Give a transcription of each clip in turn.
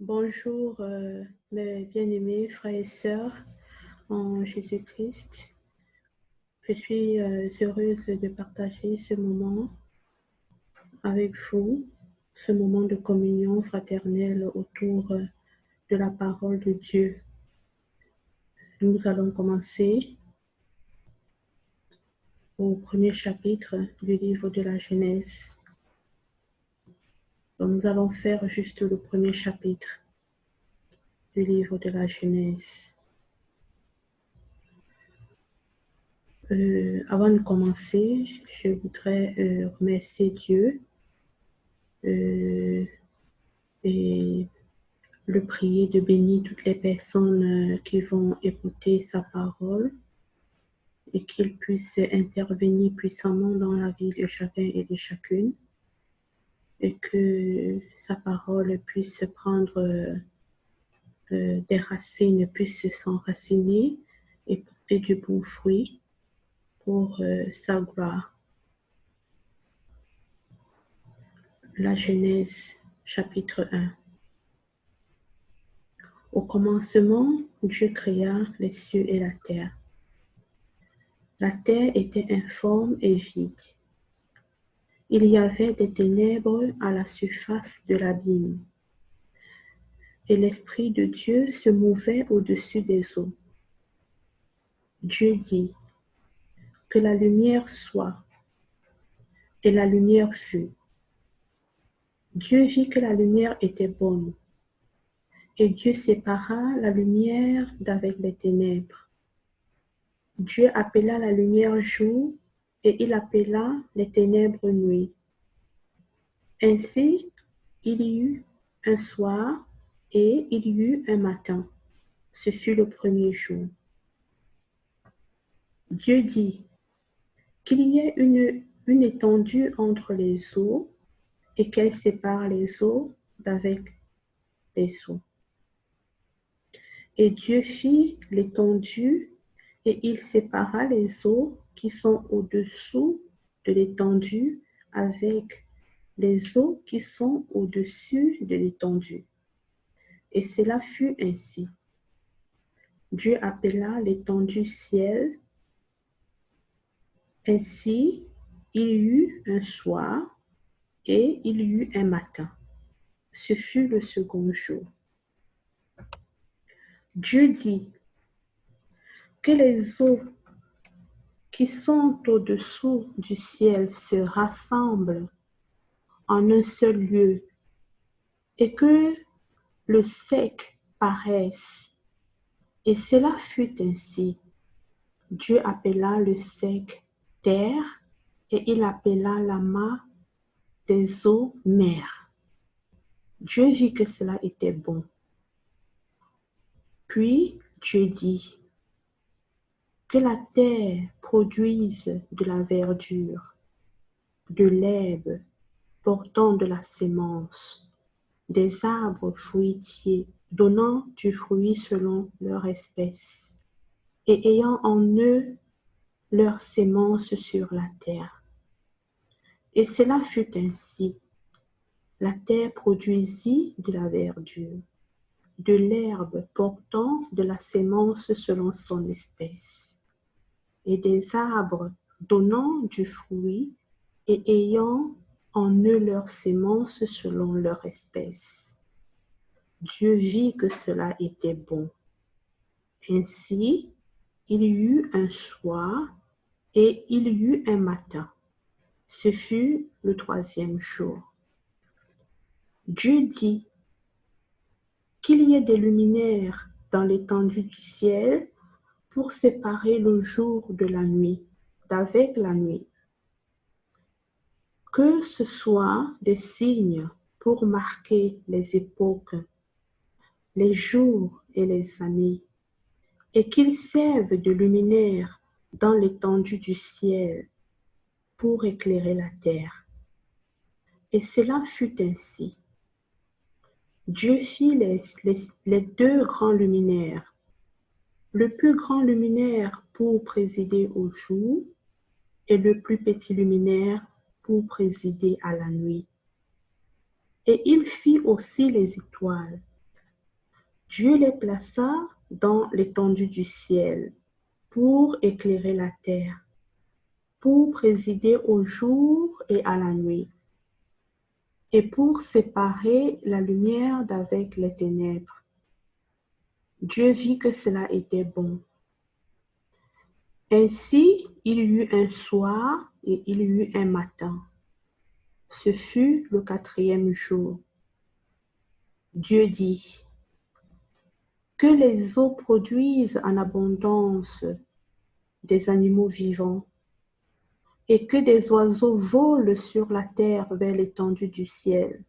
Bonjour, mes bien-aimés frères et sœurs en Jésus-Christ. Je suis heureuse de partager ce moment avec vous, ce moment de communion fraternelle autour de la parole de Dieu. Nous allons commencer au premier chapitre du livre de la Genèse. Donc, nous allons faire juste le premier chapitre du livre de la Genèse. Avant de commencer, je voudrais remercier Dieu et le prier de bénir toutes les personnes qui vont écouter sa parole et qu'il puisse intervenir puissamment dans la vie de chacun et de chacune et que sa parole puisse prendre des racines, puisse s'enraciner et porter du bon fruit pour sa gloire. La Genèse, chapitre 1. Au commencement, Dieu créa les cieux et la terre. La terre était informe et vide. Il y avait des ténèbres à la surface de l'abîme, et l'Esprit de Dieu se mouvait au-dessus des eaux. Dieu dit, que la lumière soit, et la lumière fut. Dieu vit que la lumière était bonne, et Dieu sépara la lumière d'avec les ténèbres. Dieu appela la lumière jour, et il appela les ténèbres nuit. Ainsi, il y eut un soir et il y eut un matin. Ce fut le premier jour. Dieu dit qu'il y ait une étendue entre les eaux et qu'elle sépare les eaux d'avec les eaux. Et Dieu fit l'étendue et il sépara les eaux qui sont au-dessous de l'étendue avec les eaux qui sont au-dessus de l'étendue. Et cela fut ainsi. Dieu appela l'étendue ciel. Ainsi, il y eut un soir et il y eut un matin. Ce fut le second jour. Dieu dit que les eaux qui sont au-dessous du ciel se rassemblent en un seul lieu et que le sec paraisse. Et cela fut ainsi. Dieu appela le sec terre et il appela l'amas des eaux mer. Dieu vit que cela était bon. Puis Dieu dit que la terre produise de la verdure, de l'herbe portant de la sémence, des arbres fruitiers donnant du fruit selon leur espèce et ayant en eux leur sémence sur la terre. Et cela fut ainsi. La terre produisit de la verdure, de l'herbe portant de la sémence selon son espèce, et des arbres donnant du fruit et ayant en eux leur sémence selon leur espèce. Dieu vit que cela était bon. Ainsi, il y eut un soir et il y eut un matin. Ce fut le troisième jour. Dieu dit qu'il y ait des luminaires dans l'étendue du ciel pour séparer le jour de la nuit, d'avec la nuit. Que ce soit des signes pour marquer les époques, les jours et les années, et qu'ils servent de luminaires dans l'étendue du ciel pour éclairer la terre. Et cela fut ainsi. Dieu fit les deux grands luminaires, le plus grand luminaire pour présider au jour et le plus petit luminaire pour présider à la nuit. Et il fit aussi les étoiles Dieu les plaça dans l'étendue du ciel pour éclairer la terre, pour présider au jour et à la nuit, et pour séparer la lumière d'avec les ténèbres. Dieu vit que cela était bon. Ainsi, il y eut un soir et il y eut un matin. Ce fut le 4e jour. Dieu dit, que les eaux produisent en abondance des animaux vivants, et que des oiseaux volent sur la terre vers l'étendue du ciel.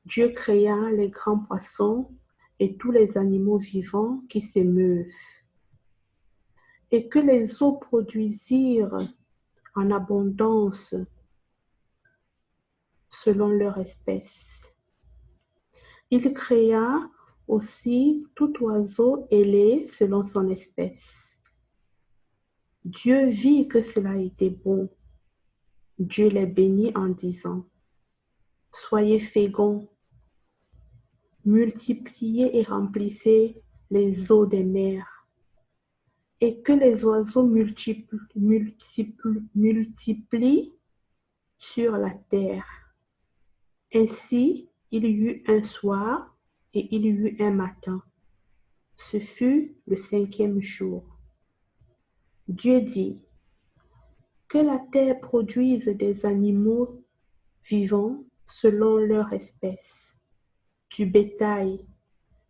Dieu créa les grands poissons et tous les animaux vivants qui s'émeuvent, et que les eaux produisirent en abondance selon leur espèce. Il créa aussi tout oiseau ailé selon son espèce. Dieu vit que cela était bon. Dieu les bénit en disant, soyez féconds, multipliez et remplissez les eaux des mers, et que les oiseaux multiplient sur la terre. Ainsi, il y eut un soir et il y eut un matin. Ce fut le 5e jour. Dieu dit, que la terre produise des animaux vivants selon leur espèce, du bétail,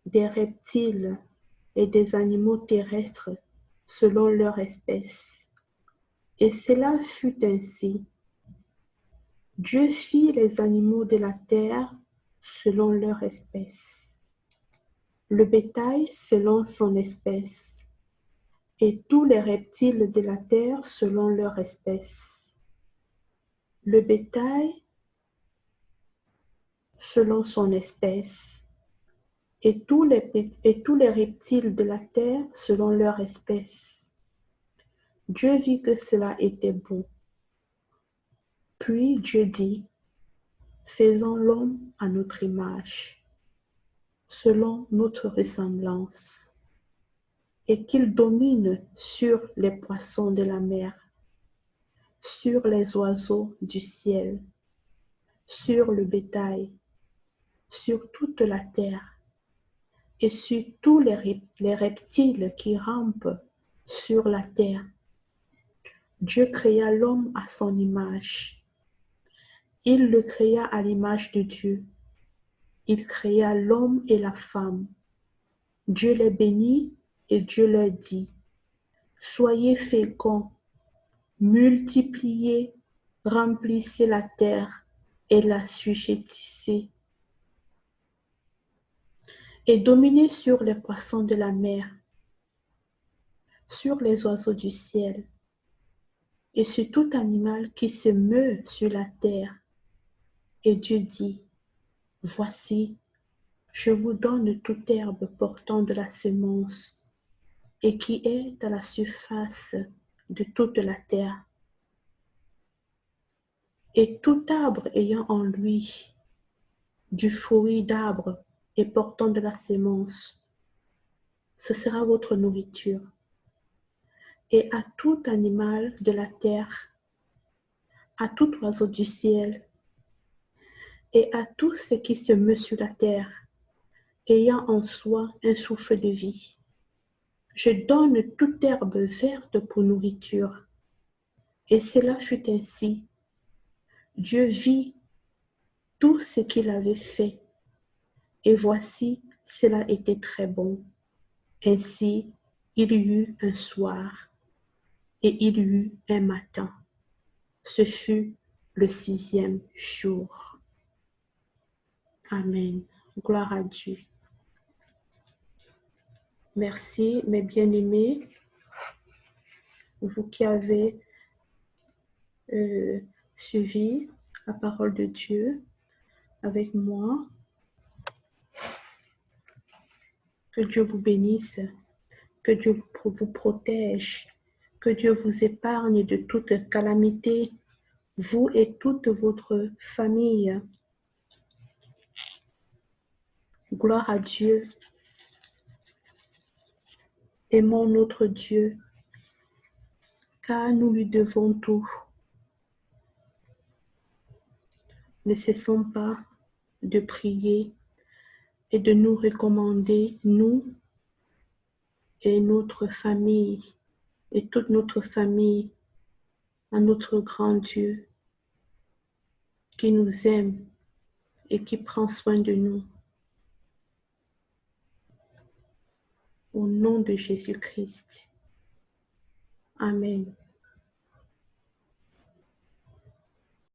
des reptiles et des animaux terrestres selon leur espèce. Et cela fut ainsi. Dieu fit les animaux de la terre selon leur espèce, le bétail selon son espèce, et tous les reptiles de la terre selon leur espèce, le bétail selon son espèce, et tous les reptiles de la terre selon leur espèce. Dieu vit que cela était bon. Puis Dieu dit, faisons l'homme à notre image, selon notre ressemblance, et qu'il domine sur les poissons de la mer, sur les oiseaux du ciel, sur le bétail, sur toute la terre, et sur tous les reptiles qui rampent sur la terre. Dieu créa l'homme à son image. Il le créa à l'image de Dieu. Il créa l'homme et la femme. Dieu les bénit et Dieu leur dit, soyez féconds, multipliez, remplissez la terre et l'assujettissez, et dominez sur les poissons de la mer, sur les oiseaux du ciel, et sur tout animal qui se meut sur la terre. Et Dieu dit, voici, je vous donne toute herbe portant de la semence, et qui est à la surface de toute la terre, et tout arbre ayant en lui du fruit d'arbre et portant de la semence, ce sera votre nourriture. Et à tout animal de la terre, à tout oiseau du ciel, et à tout ce qui se meut sur la terre, ayant en soi un souffle de vie, je donne toute herbe verte pour nourriture. Et cela fut ainsi. Dieu vit tout ce qu'il avait fait, et voici, cela était très bon. Ainsi, il y eut un soir, et il y eut un matin. Ce fut le 6e jour. Amen. Gloire à Dieu. Merci, mes bien-aimés, vous qui avez suivi la parole de Dieu avec moi. Que Dieu vous bénisse, que Dieu vous protège, que Dieu vous épargne de toute calamité, vous et toute votre famille. Gloire à Dieu. Aimons notre Dieu, car nous lui devons tout. Ne cessons pas de prier et de nous recommander, nous et notre famille, et toute notre famille, à notre grand Dieu qui nous aime et qui prend soin de nous. Au nom de Jésus-Christ. Amen.